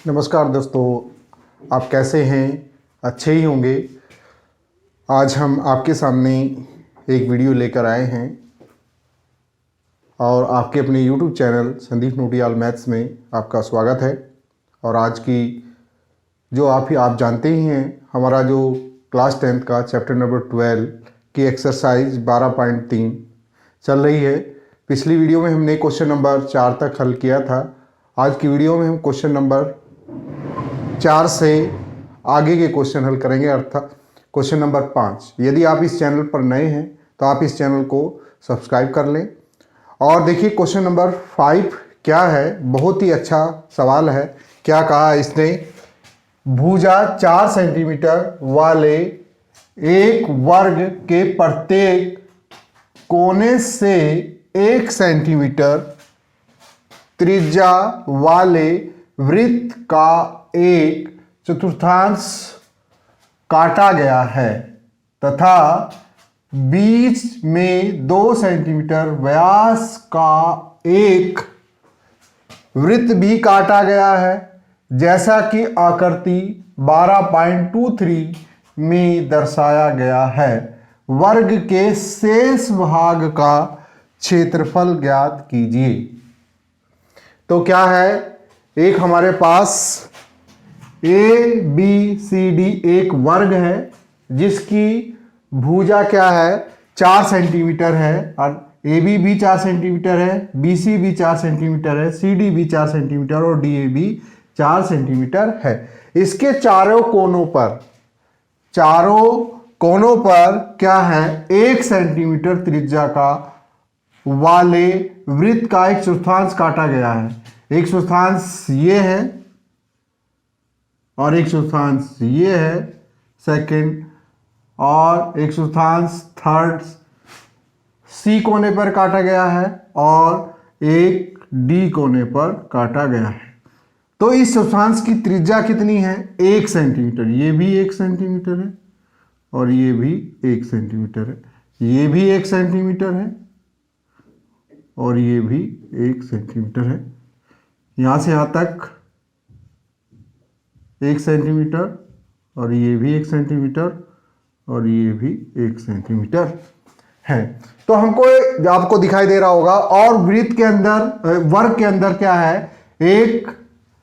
नमस्कार दोस्तों, आप कैसे हैं? अच्छे ही होंगे। आज हम आपके सामने एक वीडियो लेकर आए हैं और आपके अपने YouTube channel Sandeep Notiyal maths में आपका स्वागत है। और आज की जो आप जानते ही हैं, हमारा जो क्लास 10th का चैप्टर नंबर 12 की एक्सरसाइज 12.3 चल रही है। पिछली वीडियो में हमने क्वेश्चन नंबर 4 तक हल किया था। आज की वीडियो में हम क्वेश्चन नंबर 4 से आगे के क्वेश्चन हल करेंगे, अर्थात क्वेश्चन नंबर 5। यदि आप इस चैनल पर नए हैं तो आप इस चैनल को सब्सक्राइब कर लें। और देखिए क्वेश्चन नंबर 5 क्या है। बहुत ही अच्छा सवाल है। क्या कहा इसने? भुजा 4 सेंटीमीटर वाले एक वर्ग के प्रत्येक कोने से 1 सेंटीमीटर त्रिज्या वाले वृत्त का एक चतुर्थांश काटा गया है तथा बीच में 2 सेंटीमीटर व्यास का एक वृत्त भी काटा गया है, जैसा कि आकृति 12.23 में दर्शाया गया है। वर्ग के शेष भाग का क्षेत्रफल ज्ञात कीजिए। तो क्या है, एक हमारे पास ए बी सी डी एक वर्ग है जिसकी भुजा क्या है, 4 सेंटीमीटर है। और ए बी भी 4 सेंटीमीटर है, बी सी भी 4 सेंटीमीटर है, सी डी भी 4 सेंटीमीटर और डी ए भी 4 सेंटीमीटर है। इसके चारों कोनों पर क्या है, 1 सेंटीमीटर त्रिज्या का वाले वृत्त का एक चतुर्थांश काटा गया है। एक चतुर्थांश ये है और एक चतुर्थांश ये है सेकंड, और एक चतुर्थांश थर्ड सी कोने पर काटा गया है और एक डी कोने पर काटा गया है। तो इस चतुर्थांश की त्रिज्या कितनी है? 1 सेंटीमीटर। ये भी 1 सेंटीमीटर है और ये भी 1 सेंटीमीटर है। ये भी 1 सेंटीमीटर है और ये भी 1 सेंटीमीटर है। यहाँ से यहाँ तक 1 सेंटीमीटर और ये भी 1 सेंटीमीटर और ये भी 1 सेंटीमीटर है। तो हमको आपको दिखाई दे रहा होगा। और वृत्त के अंदर, वर्ग के अंदर क्या है, एक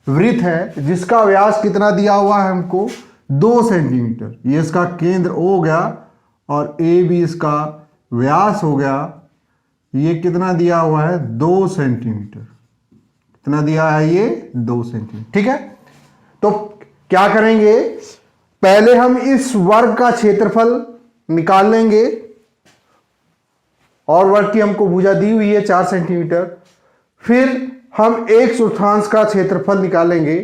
वृत्त है जिसका व्यास कितना दिया हुआ है हमको, 2 सेंटीमीटर। ये इसका केंद्र O हो गया और ए भी इसका व्यास हो गया। ये कितना दिया हुआ है, 2 सेंटीमीटर। कितना दिया है ये, 2 सेंटीमीटर। ठीक है, तो क्या करेंगे, पहले हम इस वर्ग का क्षेत्रफल निकाल लेंगे। और वर्ग की हमको भुजा दी हुई है 4 सेंटीमीटर। फिर हम 1 चतुर्थांश का क्षेत्रफल निकालेंगे।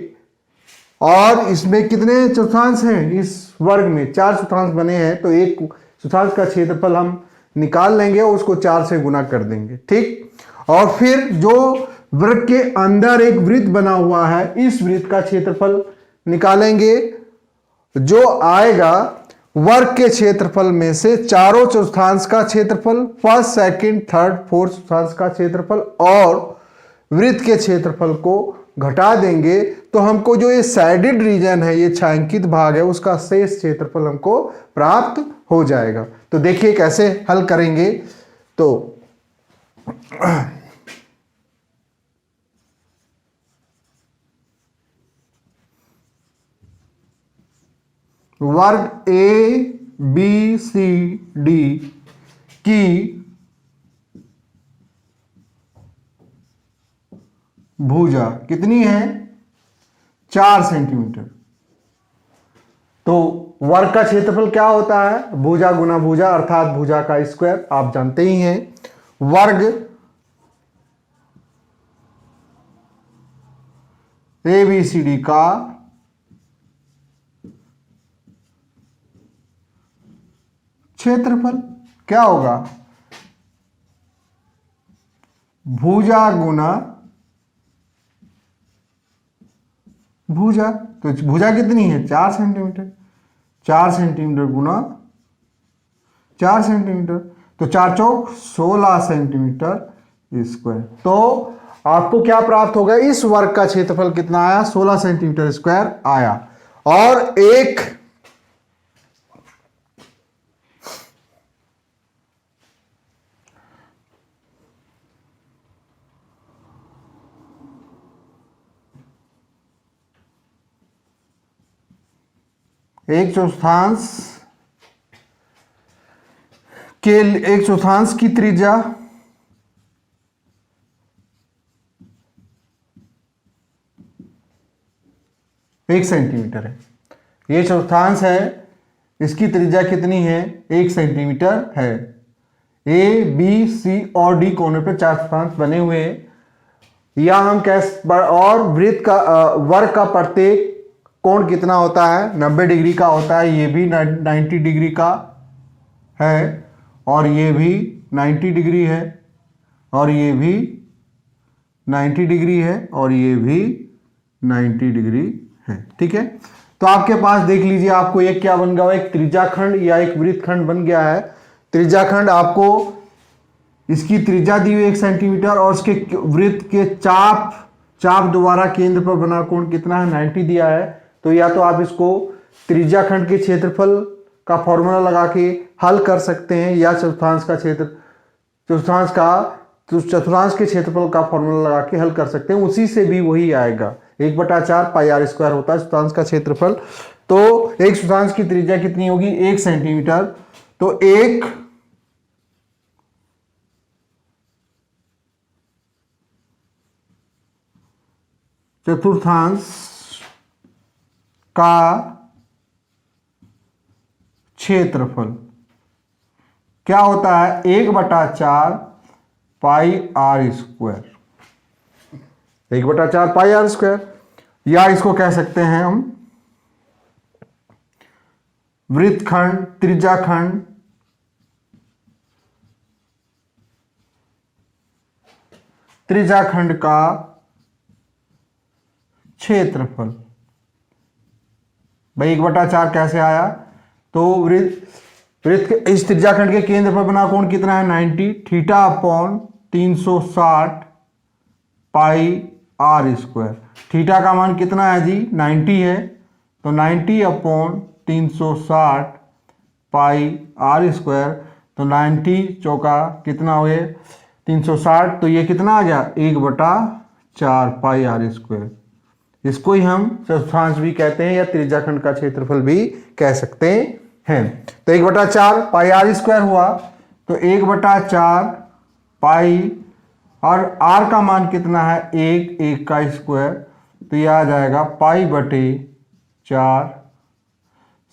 और इसमें कितने चतुर्थांश हैं इस वर्ग में? 4 चतुर्थांश बने हैं, तो 1 चतुर्थांश का क्षेत्रफल हम निकाल लेंगे और उसको 4 से गुना कर देंगे। ठीक, और फिर जो वृत्त के अंदर एक वृत्त बना हुआ है, इस वृत्त का क्षेत्रफल निकालेंगे, जो आएगा वर्ग के क्षेत्रफल में से चारों चतुर्थांश का क्षेत्रफल, फर्स्ट सेकंड थर्ड फोर्थ चतुर्थांश का क्षेत्रफल, और वृत्त के क्षेत्रफल को घटा देंगे। तो हमको जो ये साइडेड रीजन है, ये छायांकित भाग है, उसका शेष क्षेत्रफल हमको प्राप्त हो जाएगा। तो देखिए कैसे हल करेंगे। तो वर्ग ए बी सी डी की भुजा कितनी है, 4 सेंटीमीटर। तो वर्ग का क्षेत्रफल क्या होता है, भुजा गुना भुजा अर्थात भुजा का स्क्वायर। आप जानते ही हैं। वर्ग ए बी सी डी का क्षेत्रफल क्या होगा, भुजा गुना भुजा। तो भुजा कितनी है, 4 सेंटीमीटर। 4 सेंटीमीटर गुना 4 सेंटीमीटर, तो 4 चौक 16 सेंटीमीटर स्क्वायर। तो आपको क्या प्राप्त होगा, इस वर्ग का क्षेत्रफल कितना आया, 16 सेंटीमीटर स्क्वायर आया। और एक एक चौथांश की त्रिज्या 1 सेंटीमीटर है। ये चौथांश है, इसकी त्रिज्या कितनी है, 1 सेंटीमीटर है। ए बी सी और डी कोने पे 4 चौथांश बने हुए हैं। या हम और वृत्त का वर्ग का प्रत्येक कोण कितना होता है, 90 डिग्री का होता है। ये भी 90 डिग्री का है, और ये भी 90 डिग्री है, और ये भी 90 डिग्री है, और ये भी 90 डिग्री है। ठीक है, तो आपके पास देख लीजिए, आपको एक क्या बन गया, एक त्रिज्याखंड या एक वृत्तखंड बन गया है। त्रिज्याखंड आपको इसकी त्रिज्या दी हुई 1 सेंटीमीटर, और उसके वृत्त के चाप द्वारा केंद्र पर बना कोण कितना है, 90 दिया है। तो या तो आप इसको त्रिज्याखंड के क्षेत्रफल का फॉर्मूला लगा के हल कर सकते हैं, या चतुर्थांश के क्षेत्रफल का फॉर्मूला लगा के हल कर सकते हैं। उसी से भी वही आएगा, 1/4 पाई आर स्क्वायर होता है चतुर्थांश का क्षेत्रफल। तो एक चतुर्थांश की त्रिज्या कितनी होगी, 1 सेंटीमीटर। तो एक चतुर्थांश का क्षेत्रफल क्या होता है, 1/4 pi r square, 1/4 pi r square. या इसको कह सकते हैं हम वृत्तखंड, त्रिज्याखंड, त्रिज्याखंड का क्षेत्रफल। भाई 1/4 कैसे आया, तो वृत्त इस त्रिज्याखंड के केंद्र पर बना कोण कितना है, 90, theta upon 360 pi r square. Theta का मान कितना है जी, 90 है, तो 90 अपॉन 360 पाई आर स्क्वायर। तो 90 चौका कितना हुए 360, तो ये कितना आ गया, 1/4 पाई आर स्क्वायर। इसको ही हम चतुर्थांश भी कहते हैं, या त्रिज्याखंड का क्षेत्रफल भी कह सकते हैं। तो 1/4 पाई आर स्क्वायर हुआ, तो 1/4 पाई, और आर का मान कितना है, 1 का स्क्वायर, तो यह आ जाएगा पाई/4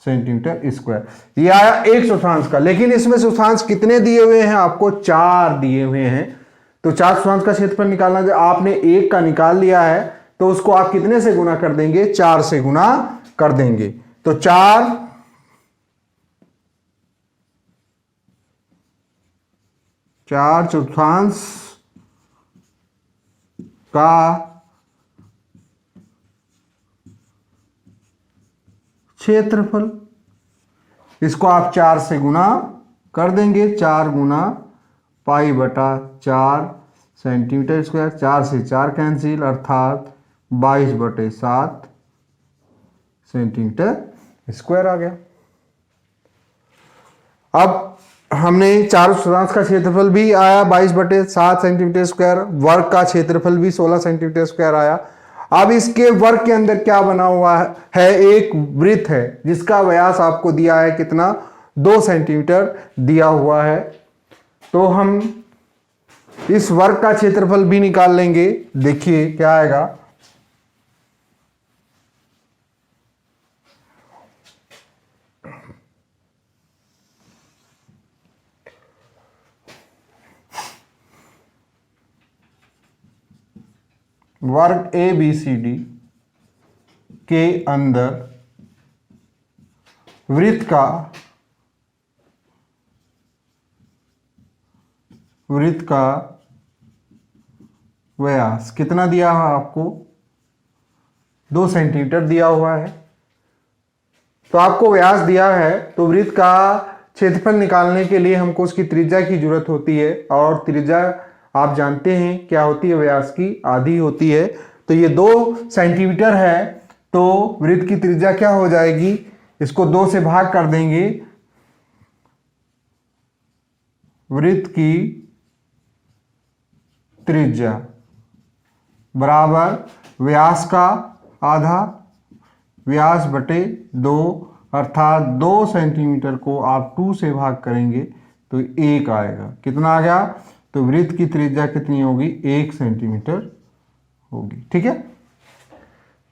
सेंटीमीटर स्क्वायर। ये आया एक चतुर्थांश का। लेकिन इसमें चतुर्थांश कितने दिए हुए हैं, आपको 4 दिए हुए हैं। तो 4 चतुर्थांश का क्षेत्रफल निकालना, जो आपने 1 का निकाल लिया है, तो उसको आप कितने से गुना कर देंगे, 4 से गुना कर देंगे। तो 4 चतुर्थांश का क्षेत्रफल, इसको आप 4 से गुना कर देंगे, 4 गुना पाई/4 सेंटीमीटर स्क्वायर। 4 से 4 कैंसिल, अर्थात 22/7 सेंटीमीटर स्क्वायर आ गया। अब हमने चारों चतुर्थांश का क्षेत्रफल भी आया 22/7 सेंटीमीटर स्क्वायर, वर्ग का क्षेत्रफल भी 16 सेंटीमीटर स्क्वायर आया। अब इसके वर्ग के अंदर क्या बना हुआ है, एक वृत्त है जिसका व्यास आपको दिया है कितना, 2 सेंटीमीटर दिया हुआ है। तो हम इस वर्ग का क्षेत्रफल भी निकाल लेंगे। देखिए क्या आएगा, वर्ग ABCD के अंदर वृत्त का व्यास कितना दिया है आपको, 2 सेंटीमीटर दिया हुआ है। तो आपको व्यास दिया है, तो वृत्त का क्षेत्रफल निकालने के लिए हमको उसकी त्रिज्या की जरूरत होती है, और त्रिज्या आप जानते हैं क्या होती है, व्यास की आधी होती है। तो ये 2 सेंटीमीटर है, तो वृत्त की त्रिज्या क्या हो जाएगी, इसको 2 से भाग कर देंगे, वृत्त की त्रिज्या बराबर व्यास का आधा, व्यास बटे 2, अर्थात 2 सेंटीमीटर को आप 2 से भाग करेंगे तो 1 आएगा। कितना आ गया, तो वृत्त की त्रिज्या कितनी होगी, 1 सेंटीमीटर होगी। ठीक है,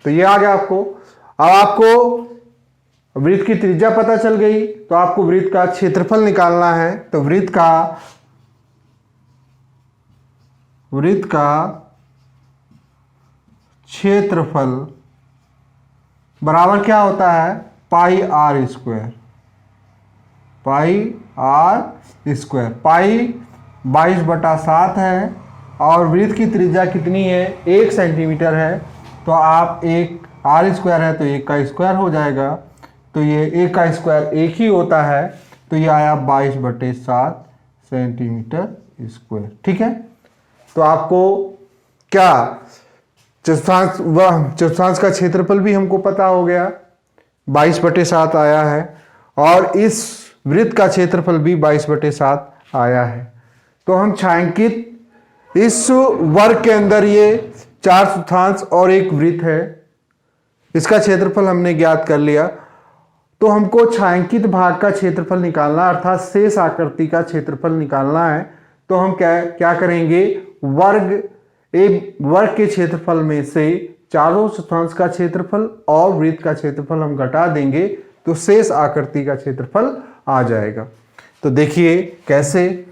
तो ये आ गया आपको। अब आपको वृत्त की त्रिज्या पता चल गई, तो आपको वृत्त का क्षेत्रफल निकालना है। तो वृत्त का क्षेत्रफल बराबर क्या होता है, पाई आर स्क्वायर। पाई 22/7 है और वृत्त की त्रिज्या कितनी है, 1 सेंटीमीटर है। तो आप एक आर स्क्वायर है तो 1 का स्क्वायर हो जाएगा, तो ये 1 का स्क्वायर 1 ही होता है, तो ये आया 22/7 सेंटीमीटर स्क्वायर। ठीक है, तो आपको क्या चतुर्थांश का क्षेत्रफल भी हमको पता हो गया, 22/7 आया है, और इस वृत्त का क्षेत्रफल भी 22/7 आया है। तो हम छायांकित इस वर्ग के अंदर ये 4 चतुर्थांश और एक वृत्त है, इसका क्षेत्रफल हमने ज्ञात कर लिया। तो हमको छायांकित भाग का क्षेत्रफल निकालना, अर्थात शेष आकृति का क्षेत्रफल निकालना है। तो हम क्या करेंगे, वर्ग के क्षेत्रफल में से चारों चतुर्थांश का क्षेत्रफल और वृत्त का क्षेत्रफल हम घटा देंगे, तो शेष आकृति का क्षेत्रफल आ जाएगा। तो देखिए कैसे,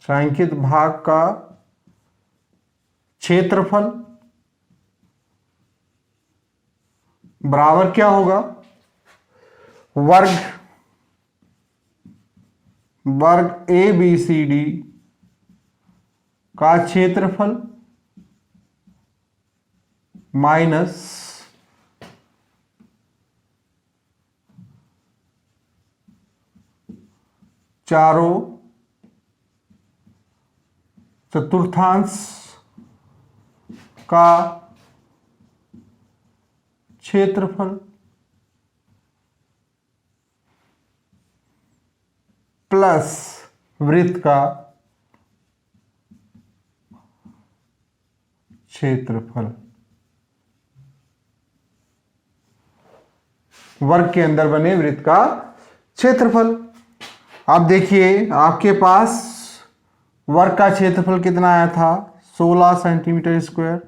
छायांकित भाग का क्षेत्रफल बराबर क्या होगा, वर्ग ABCD का क्षेत्रफल माइनस चारों चतुर्थांश का क्षेत्रफल प्लस वृत्त का क्षेत्रफल। वर्ग के अंदर बने वृत्त का क्षेत्रफल। अब देखिए आपके पास वर्ग का क्षेत्रफल कितना आया था, 16 सेंटीमीटर स्क्वायर,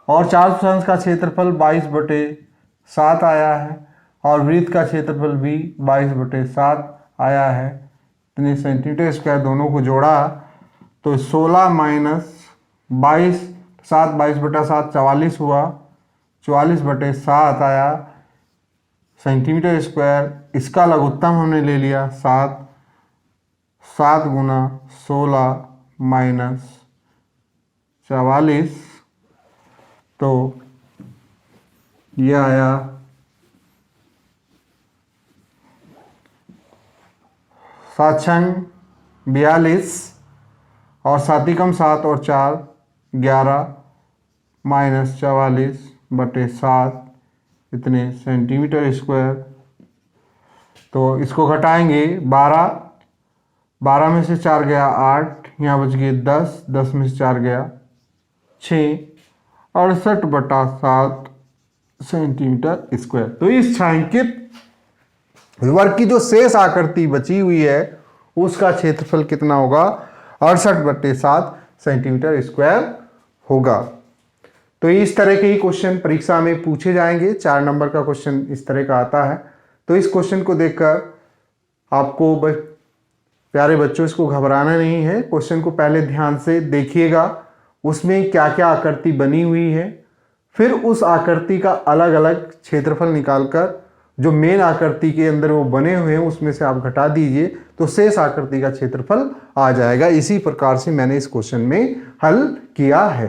और 4 चतुर्थांश का क्षेत्रफल 22/7 आया है, और वृत्त का क्षेत्रफल भी 22/7 आया है। इतने सेंटीमीटर स्क्वायर दोनों को जोड़ा तो 16 - 22, 7 22/7 44 हुआ, 44/7 आया सेंटीमीटर स्क्वायर। इसका लघुत्तम हमने ले लिया 7, 7 गुना 16 माइनस 44, तो यह आया 7 6 42, और 7 × 7 और 4 11 माइनस 44/7 इतने सेंटीमीटर स्क्वायर। तो इसको घटाएंगे 12 में से 4 गया 8, यहाँ बच गए 10 में से 4 गया 6, 68/7 सेंटीमीटर स्क्वायर। तो इस छायांकित वर्ग की जो शेष आकृति बची हुई है उसका क्षेत्रफल कितना होगा, 68/7 सेंटीमीटर स्क्वायर होगा। तो इस तरह के ही क्वेश्चन परीक्षा में पूछे जाएंगे। 4 नंबर का क्वेश्चन इस तरह का आता है। तो इस क्वेश्चन को देखकर आपको प्यारे बच्चों, इसको घबराना नहीं है। क्वेश्चन को पहले ध्यान से देखिएगा, उसमें क्या क्या आकृति बनी हुई है, फिर उस आकृति का अलग अलग क्षेत्रफल निकालकर जो मेन आकृति के अंदर वो बने हुए हैं उसमें से आप घटा दीजिए तो शेष आकृति का क्षेत्रफल आ जाएगा। इसी प्रकार से मैंने इस क्वेश्चन में हल किया है।